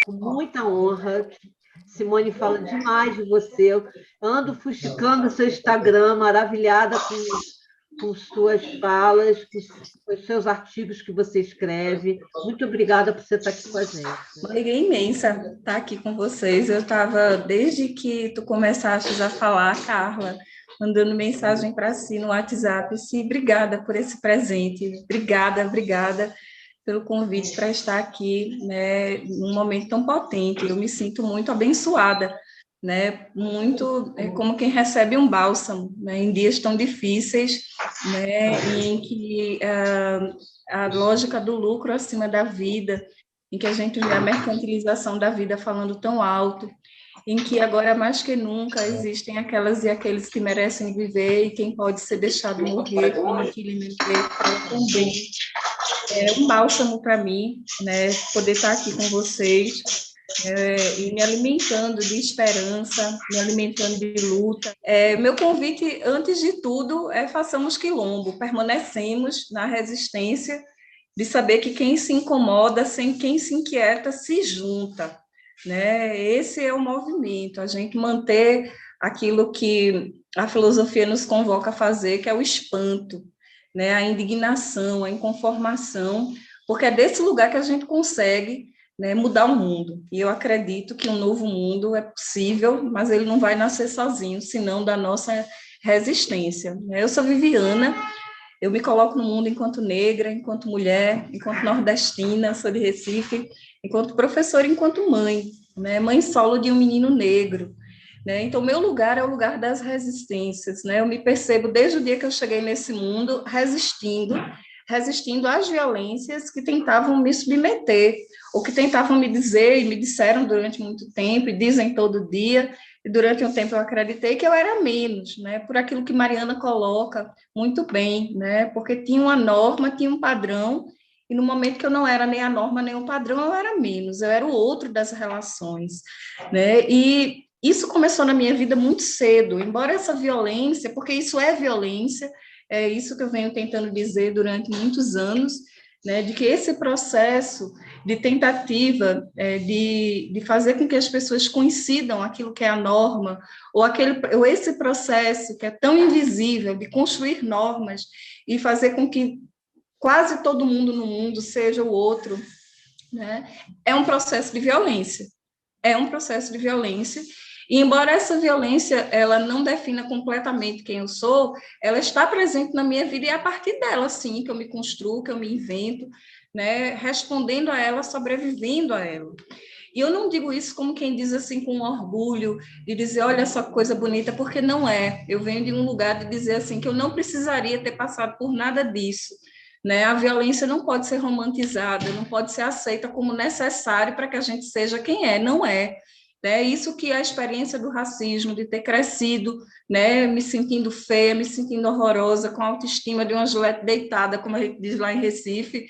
com muita honra. Simone fala demais de você. Eu ando fuxicando o seu Instagram, maravilhada com suas falas, com os seus artigos que você escreve. Muito obrigada por você estar aqui com a gente. Uma alegria imensa estar aqui com vocês. Eu estava, desde que tu começaste a falar, Carla, mandando mensagem para si no WhatsApp. Sim, obrigada por esse presente. Obrigada, obrigada pelo convite para estar aqui, né, num momento tão potente. Eu me sinto muito abençoada, né, muito como quem recebe um bálsamo, né, em dias tão difíceis, né, em que a lógica do lucro acima da vida, em que a gente vê a mercantilização da vida falando tão alto, em que agora mais que nunca existem aquelas e aqueles que merecem viver e quem pode ser deixado morrer, como aquele Mendes fala tão bem. É um bálsamo para mim, né, poder estar aqui com vocês, e me alimentando de esperança, me alimentando de luta. Meu convite, antes de tudo, é façamos quilombo, permanecemos na resistência, de saber que quem se incomoda, sem quem se inquieta, se junta, né? Esse é o movimento, a gente manter aquilo que a filosofia nos convoca a fazer, que é o espanto, né? A indignação, a inconformação, porque é desse lugar que a gente consegue, né, mudar o mundo. E eu acredito que um novo mundo é possível, mas ele não vai nascer sozinho, senão da nossa resistência. Eu sou Viviana, eu me coloco no mundo enquanto negra, enquanto mulher, enquanto nordestina, sou de Recife, enquanto professora, enquanto mãe, né? Mãe solo de um menino negro, né? Então, meu lugar é o lugar das resistências, né? Eu me percebo desde o dia que eu cheguei nesse mundo resistindo às violências que tentavam me submeter, ou que tentavam me dizer e me disseram durante muito tempo, e dizem todo dia, e durante um tempo eu acreditei que eu era menos, né? Por aquilo que Mariana coloca muito bem, né? Porque tinha uma norma, tinha um padrão, e no momento que eu não era nem a norma nem o padrão, eu era menos, eu era o outro das relações, né? E isso começou na minha vida muito cedo, embora essa violência, porque isso é violência, é isso que eu venho tentando dizer durante muitos anos, né, de que esse processo de tentativa de fazer com que as pessoas coincidam aquilo que é a norma, ou esse processo que é tão invisível de construir normas e fazer com que quase todo mundo no mundo seja o outro, né, é um processo de violência. É um processo de violência, e embora essa violência ela não defina completamente quem eu sou, ela está presente na minha vida, e é a partir dela, sim, que eu me construo, que eu me invento, né, respondendo a ela, sobrevivendo a ela. E eu não digo isso como quem diz assim com orgulho, de dizer, olha só que coisa bonita, porque não é. Eu venho de um lugar de dizer assim, que eu não precisaria ter passado por nada disso, né? A violência não pode ser romantizada, não pode ser aceita como necessário para que a gente seja quem é, não é. É isso que a experiência do racismo, de ter crescido, né, me sentindo feia, me sentindo horrorosa, com a autoestima de uma gilete deitada, como a gente diz lá em Recife,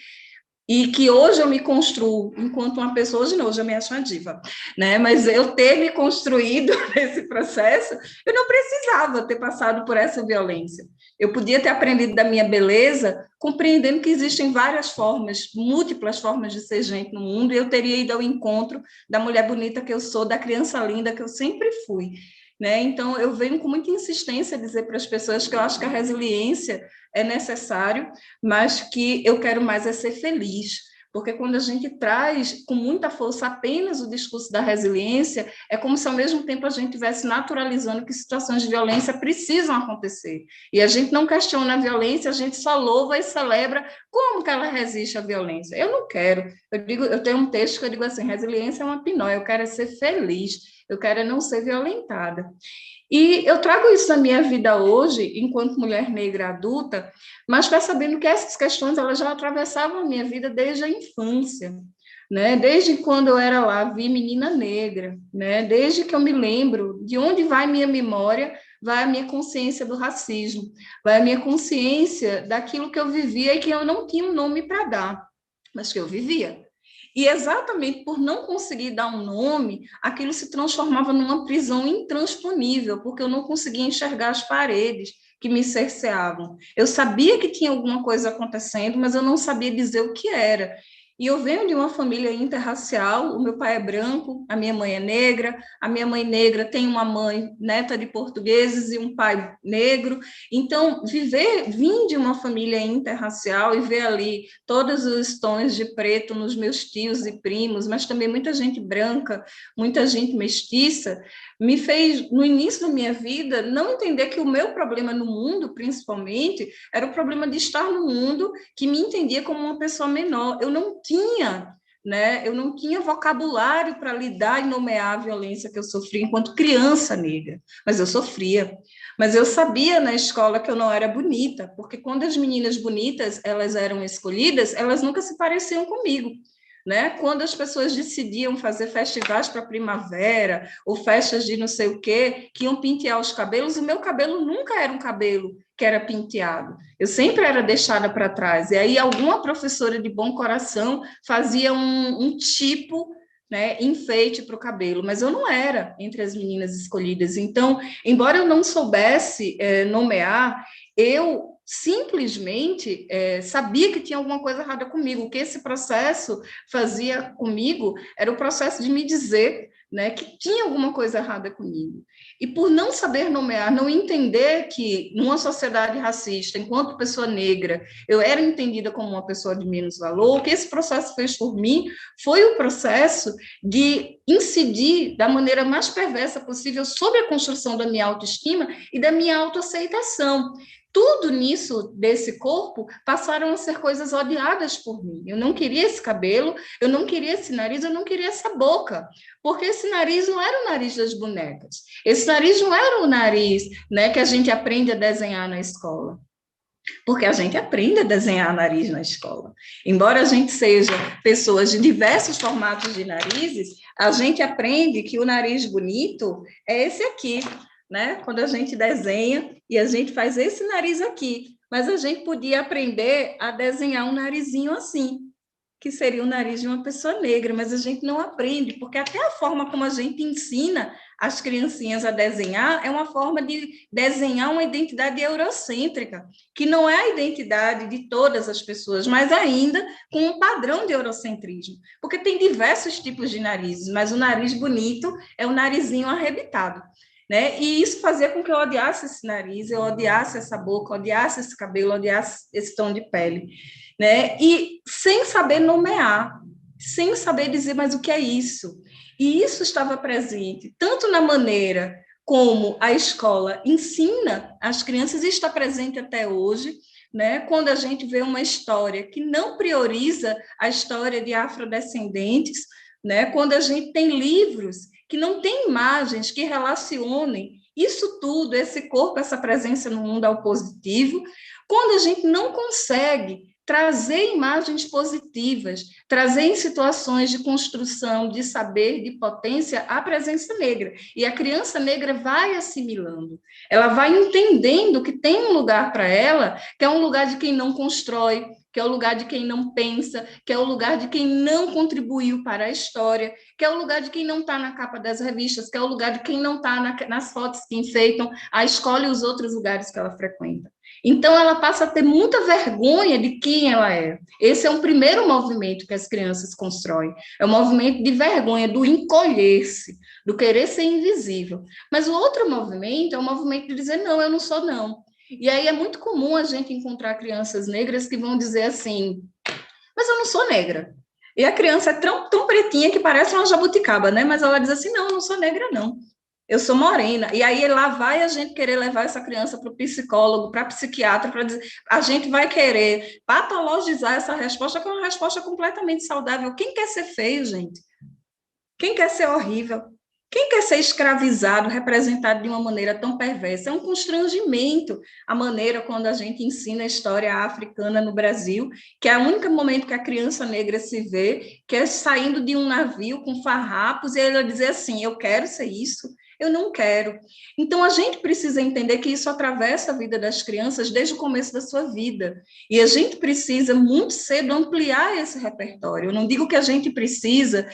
e que hoje eu me construo enquanto uma pessoa, hoje não, hoje eu me acho uma diva, né? Mas eu ter me construído nesse processo, eu não precisava ter passado por essa violência. Eu podia ter aprendido da minha beleza, compreendendo que existem várias formas, múltiplas formas de ser gente no mundo, e eu teria ido ao encontro da mulher bonita que eu sou, da criança linda que eu sempre fui. Né? Então, eu venho com muita insistência dizer para as pessoas que eu acho que a resiliência é necessário, mas que eu quero mais é ser feliz, porque quando a gente traz com muita força apenas o discurso da resiliência, é como se ao mesmo tempo a gente estivesse naturalizando que situações de violência precisam acontecer, e a gente não questiona a violência, a gente só louva e celebra como que ela resiste à violência. Eu não quero, eu tenho um texto que eu digo assim, resiliência é uma pinóia, eu quero é ser feliz, eu quero é não ser violentada. E eu trago isso na minha vida hoje, enquanto mulher negra adulta, mas percebendo que essas questões elas já atravessavam a minha vida desde a infância, né? Desde quando eu era lá, vi menina negra, né? Desde que eu me lembro de onde vai minha memória, vai a minha consciência do racismo, vai a minha consciência daquilo que eu vivia e que eu não tinha um nome para dar, mas que eu vivia. E exatamente por não conseguir dar um nome, aquilo se transformava numa prisão intransponível, porque eu não conseguia enxergar as paredes que me cerceavam. Eu sabia que tinha alguma coisa acontecendo, mas eu não sabia dizer o que era. E eu venho de uma família interracial, o meu pai é branco, a minha mãe é negra, a minha mãe negra tem uma mãe neta de portugueses e um pai negro. Então, vim de uma família interracial e ver ali todos os tons de preto nos meus tios e primos, mas também muita gente branca, muita gente mestiça, me fez, no início da minha vida, não entender que o meu problema no mundo, principalmente, era o problema de estar no mundo que me entendia como uma pessoa menor. Eu não tinha, né? Eu não tinha vocabulário para lidar e nomear a violência que eu sofri enquanto criança negra, mas eu sofria. Mas eu sabia na escola que eu não era bonita, porque quando as meninas bonitas elas eram escolhidas, elas nunca se pareciam comigo. Né? Quando as pessoas decidiam fazer festivais para primavera ou festas de não sei o quê, que iam pentear os cabelos, o meu cabelo nunca era um cabelo que era penteado. Eu sempre era deixada para trás. E aí alguma professora de bom coração fazia um tipo, né, enfeite para o cabelo, mas eu não era entre as meninas escolhidas. Então, embora eu não soubesse nomear, eu simplesmente sabia que tinha alguma coisa errada comigo. O que esse processo fazia comigo era o processo de me dizer, né, que tinha alguma coisa errada comigo. E por não saber nomear, não entender que numa sociedade racista, enquanto pessoa negra, eu era entendida como uma pessoa de menos valor, o que esse processo fez por mim foi o processo de incidir da maneira mais perversa possível sobre a construção da minha autoestima e da minha autoaceitação. Tudo nisso, desse corpo, passaram a ser coisas odiadas por mim. Eu não queria esse cabelo, eu não queria esse nariz, eu não queria essa boca, porque esse nariz não era o nariz das bonecas. Esse nariz não era o nariz, né, que a gente aprende a desenhar na escola. Porque a gente aprende a desenhar nariz na escola. Embora a gente seja pessoas de diversos formatos de narizes, a gente aprende que o nariz bonito é esse aqui, né? Quando a gente desenha e a gente faz esse nariz aqui, mas a gente podia aprender a desenhar um narizinho assim, que seria o nariz de uma pessoa negra, mas a gente não aprende, porque até a forma como a gente ensina as criancinhas a desenhar é uma forma de desenhar uma identidade eurocêntrica, que não é a identidade de todas as pessoas, mas ainda com um padrão de eurocentrismo, porque tem diversos tipos de narizes, mas o nariz bonito é o narizinho arrebitado. Né? E isso fazia com que eu odiasse esse nariz, eu odiasse essa boca, odiasse esse cabelo, odiasse esse tom de pele. Né? E sem saber nomear, sem saber dizer, mas o que é isso? E isso estava presente tanto na maneira como a escola ensina as crianças, e está presente até hoje, né? Quando a gente vê uma história que não prioriza a história de afrodescendentes, né? Quando a gente tem livros que não têm imagens que relacionem isso tudo, esse corpo, essa presença no mundo ao positivo, quando a gente não consegue trazer imagens positivas, trazer em situações de construção, de saber, de potência, a presença negra. E a criança negra vai assimilando, ela vai entendendo que tem um lugar para ela, que é um lugar de quem não constrói, que é o lugar de quem não pensa, que é o lugar de quem não contribuiu para a história, que é o lugar de quem não está na capa das revistas, que é o lugar de quem não está nas fotos que enfeitam a escola e os outros lugares que ela frequenta. Então, ela passa a ter muita vergonha de quem ela é. Esse é um primeiro movimento que as crianças constroem. É o movimento de vergonha, do encolher-se, do querer ser invisível. Mas o outro movimento é o movimento de dizer, não, eu não sou não. E aí é muito comum a gente encontrar crianças negras que vão dizer assim, mas eu não sou negra. E a criança é tão pretinha que parece uma jabuticaba, né? Mas ela diz assim, não, eu não sou negra, não. Eu sou morena. E aí lá vai a gente querer levar essa criança para o psicólogo, para a psiquiatra, para dizer, a gente vai querer patologizar essa resposta, que é uma resposta completamente saudável. Quem quer ser feio, gente? Quem quer ser horrível? Quem quer ser escravizado, representado de uma maneira tão perversa? É um constrangimento a maneira quando a gente ensina a história africana no Brasil, que é o único momento que a criança negra se vê, que é saindo de um navio com farrapos, e ela dizer assim, eu quero ser isso, eu não quero. Então, a gente precisa entender que isso atravessa a vida das crianças desde o começo da sua vida. E a gente precisa, muito cedo, ampliar esse repertório. Eu não digo que a gente precisa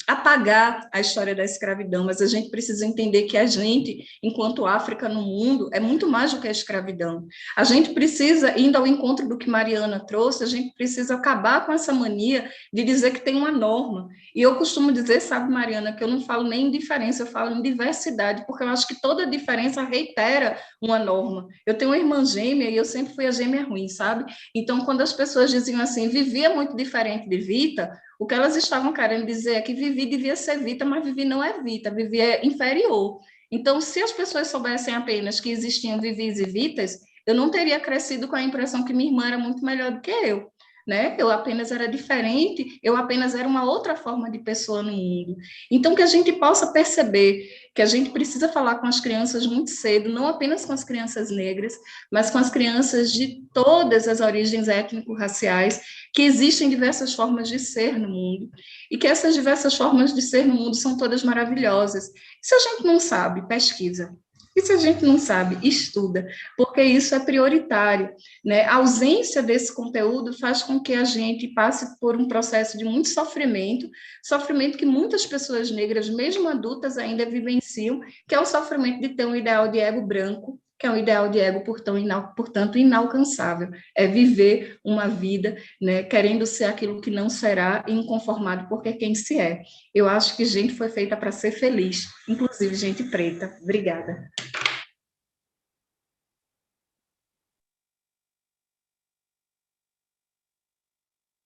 apagar a história da escravidão, mas a gente precisa entender que a gente, enquanto África no mundo, é muito mais do que a escravidão. A gente precisa, indo ao encontro do que Mariana trouxe, a gente precisa acabar com essa mania de dizer que tem uma norma. E eu costumo dizer, sabe, Mariana, que eu não falo nem em diferença, eu falo em diversidade, porque eu acho que toda diferença reitera uma norma. Eu tenho uma irmã gêmea e eu sempre fui a gêmea ruim, sabe? Então, quando as pessoas diziam assim, Vivi é muito diferente de Vita, o que elas estavam querendo dizer é que Vivi devia ser Vita, mas Vivi não é Vita, Vivi é inferior. Então, se as pessoas soubessem apenas que existiam Vivis e Vitas, eu não teria crescido com a impressão que minha irmã era muito melhor do que eu. Né? Eu apenas era diferente, eu apenas era uma outra forma de pessoa no mundo. Então, que a gente possa perceber que a gente precisa falar com as crianças muito cedo, não apenas com as crianças negras, mas com as crianças de todas as origens étnico-raciais, que existem diversas formas de ser no mundo, e que essas diversas formas de ser no mundo são todas maravilhosas. Se a gente não sabe, pesquisa. E se a gente não sabe, estuda, porque isso é prioritário, né? A ausência desse conteúdo faz com que a gente passe por um processo de muito sofrimento, sofrimento que muitas pessoas negras, mesmo adultas, ainda vivenciam, que é o sofrimento de ter um ideal de ego branco, que é um ideal de ego, portanto, inalcançável. É viver uma vida, né, querendo ser aquilo que não será e inconformado porque quem se é. Eu acho que gente foi feita para ser feliz, inclusive gente preta. Obrigada.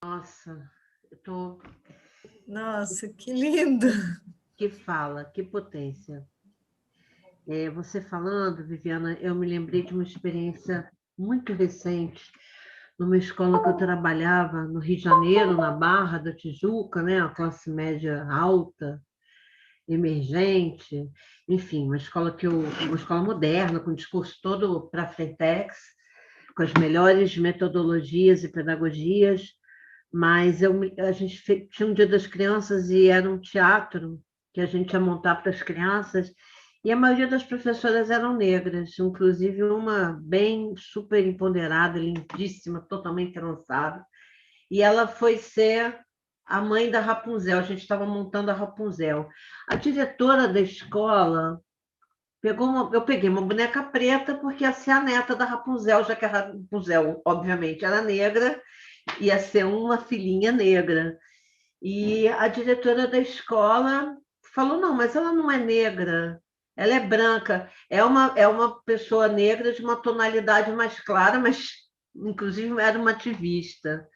Nossa, eu tô... Nossa, que lindo! Que fala, que potência. Você falando, Viviana, eu me lembrei de uma experiência muito recente numa escola que eu trabalhava no Rio de Janeiro, na Barra da Tijuca, né? A classe média alta, emergente, enfim, uma escola moderna, com discurso todo para frentex, com as melhores metodologias e pedagogias, mas a gente tinha um Dia das Crianças e era um teatro que a gente ia montar para as crianças, e a maioria das professoras eram negras, inclusive uma bem super empoderada, lindíssima, totalmente trançada, e ela foi ser a mãe da Rapunzel. A gente estava montando a Rapunzel. A diretora da escola eu peguei uma boneca preta porque ia ser a neta da Rapunzel, já que a Rapunzel, obviamente, era negra, ia ser uma filhinha negra. E a diretora da escola falou: não, mas ela não é negra, ela é branca, é uma pessoa negra de uma tonalidade mais clara, mas inclusive era uma ativista.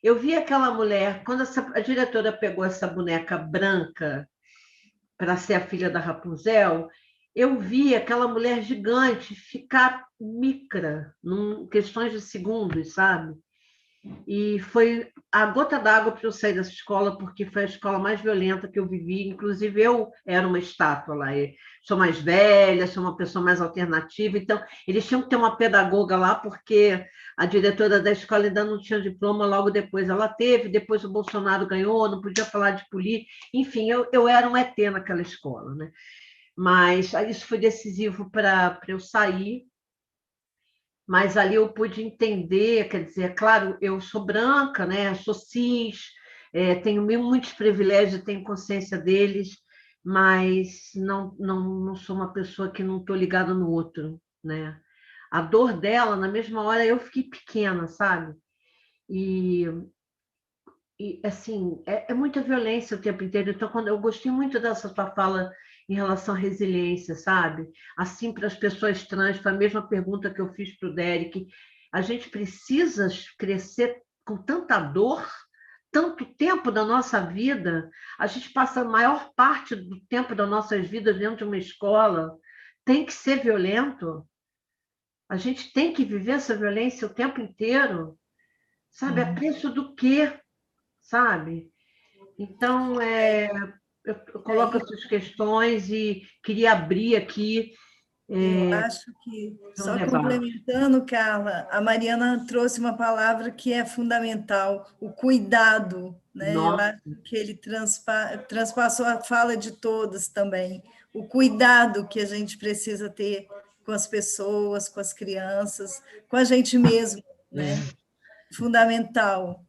Eu vi aquela mulher, quando a diretora pegou essa boneca branca para ser a filha da Rapunzel, eu vi aquela mulher gigante ficar micra, em questões de segundos, sabe? E foi a gota d'água para eu sair dessa escola, porque foi a escola mais violenta que eu vivi. Inclusive, eu era uma estátua lá. Eu sou mais velha, sou uma pessoa mais alternativa. Então, eles tinham que ter uma pedagoga lá, porque a diretora da escola ainda não tinha diploma. Logo depois ela teve, depois o Bolsonaro ganhou, não podia falar de política. Enfim, eu era um ET naquela escola, né? Mas isso foi decisivo para eu sair, mas ali eu pude entender, quer dizer, claro, eu sou branca, né? Sou cis, tenho muitos privilégios, tenho consciência deles, mas não sou uma pessoa que não estou ligada no outro, né? A dor dela, na mesma hora, eu fiquei pequena, sabe? E, assim, é muita violência o tempo inteiro. Então, quando eu gostei muito dessa tua fala em relação à resiliência, sabe? Assim, para as pessoas trans, foi a mesma pergunta que eu fiz para o Derek. A gente precisa crescer com tanta dor, tanto tempo da nossa vida. A gente passa a maior parte do tempo das nossas vidas dentro de uma escola. Tem que ser violento. A gente tem que viver essa violência o tempo inteiro. Sabe? A preço do quê? Sabe? Então, eu coloco essas questões e queria abrir aqui Eu acho que, só Levar. complementando, Carla, a Mariana trouxe uma palavra que é fundamental, o cuidado, né? Eu Nossa. acho que ele transpassou a fala de todos também, o cuidado que a gente precisa ter com as pessoas, com as crianças, com a gente mesmo, né? Fundamental.